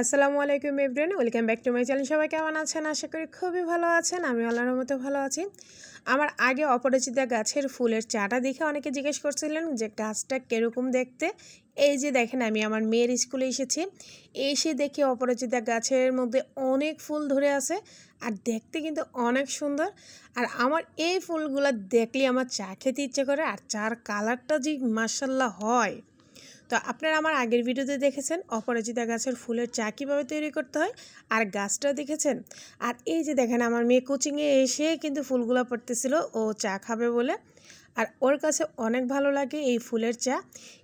আসসালামু আলাইকুম everyone, welcome back to my channel. সবাই কেমন আছেন? আশা করি খুবই ভালো আছেন। আমি আল্লাহর রহমতে ভালো আছি। আমার আগে অপরাজিতা গাছের ফুলের চাটা দেখে অনেকে জিজ্ঞেস করছিলেন যে গাছটা কীরকম দেখতে। এই যে দেখেন, আমি আমার মেয়ের স্কুলে এসেছি, এসে দেখি অপরাজিতা গাছের মধ্যে অনেক ফুল ধরে আছে আর দেখতে কিন্তু অনেক সুন্দর। আর আমার এই ফুলগুলো দেখলে আমার চা খেতে ইচ্ছে করে, আর চার কালারটা যে মাশাল্লাহ হয়। তো আপনারা আমার আগের ভিডিওতে দেখেছেন অপরাজিতা গাছের ফুলের চা কীভাবে তৈরি করতে হয়, আর গাছটা দেখেছেন। আর এই যে দেখেন, আমার মেয়ে কোচিংয়ে এসে কিন্তু ফুলগুলো পড়তেছিল, ও চা খাবে বলে। আর ওর কাছে অনেক ভালো লাগে এই ফুলের চা।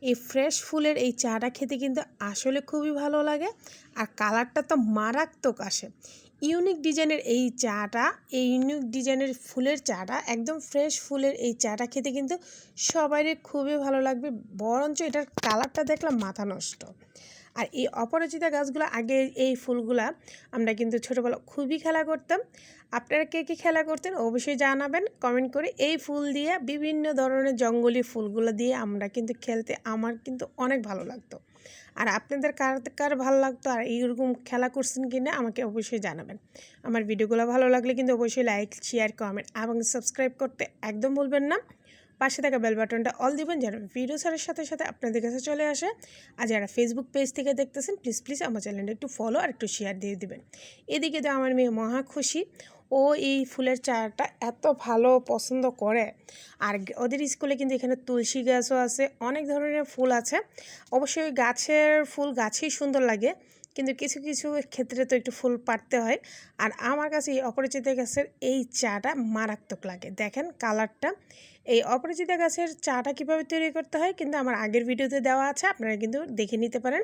এই ফ্রেশ ফুলের এই চাটা খেতে কিন্তু আসলে খুবই ভালো লাগে, আর কালারটা তো মারাত্মক আসে। ইউনিক ডিজাইনের এই চাটা, এই ইউনিক ডিজাইনের ফুলের চাটা, একদম ফ্রেশ ফুলের এই চাটা খেতে কিন্তু সবারই খুবই ভালো লাগবে। বরঞ্চ এটার কালারটা দেখলাম মাথা নষ্ট। আর এই অপরাজিতা গাছগুলো, আগে এই ফুলগুলা আমরা কিন্তু ছোটোবেলা খুবই খেলা করতাম। আপনারা কে কে খেলা করতেন অবশ্যই জানাবেন কমেন্ট করে। এই ফুল দিয়ে, বিভিন্ন ধরনের জঙ্গলি ফুলগুলো দিয়ে আমরা কিন্তু খেলতে, আমার কিন্তু অনেক ভালো লাগতো। আর আপনাদের কার কার ভালো লাগতো, আর এইরকম খেলা করছেন কি না আমাকে অবশ্যই জানাবেন। আমার ভিডিওগুলো ভালো লাগলে কিন্তু অবশ্যই লাইক, শেয়ার, কমেন্ট এবং সাবস্ক্রাইব করতে একদম ভুলবেন না। পাশে থাকা বেল বাটনটা অল দিবেন যেন ভিডিও ছাড়ার সাথে সাথে আপনাদের কাছে চলে আসে। আর যারা ফেসবুক পেজ থেকে দেখতেছেন, প্লিজ আমার চ্যানেলটা একটু ফলো আর একটু শেয়ার দিয়ে দিবেন। এদিকে তো আমার মেয়ে মহা খুশি, ও এই ফুলের চাটা এত ভালো পছন্দ করে। আর ওদের স্কুলে কিন্তু এখানে তুলসী গাছও আছে, অনেক ধরনের ফুল আছে। অবশ্যই গাছের ফুল গাছেই সুন্দর লাগে, কিন্তু কিছু কিছু ক্ষেত্রে তো একটু ফুল পাড়তে হয়। আর আমার কাছে এই অপরাজিতা গাছের এই চাটা মারাত্মক লাগে। দেখেন কালারটা। এই অপরাজিতা গাছের চাটা কীভাবে তৈরি করতে হয় কিন্তু আমার আগের ভিডিওতে দেওয়া আছে, আপনারা কিন্তু দেখে নিতে পারেন।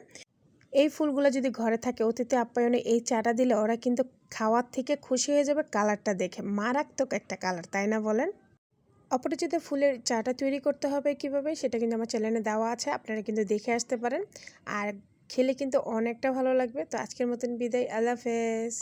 এই ফুলগুলো যদি ঘরে থাকে, অতিথি আপ্যায়নে এই চাটা দিলে ওরা কিন্তু খাওয়ার থেকে খুশি হয়ে যাবে। কালারটা দেখে মারাত্মক একটা কালার, তাই না বলেন? অপরিচিত ফুলের চাটা তৈরি করতে হবে কিভাবে, সেটা কিন্তু আমার চ্যানেলে দেওয়া আছে, আপনারা কিন্তু দেখে আসতে পারেন। আর খেলে কিন্তু অনেকটা ভালো লাগবে। তো আজকের মতন বিদায়, আল্লাহ হাফেজ।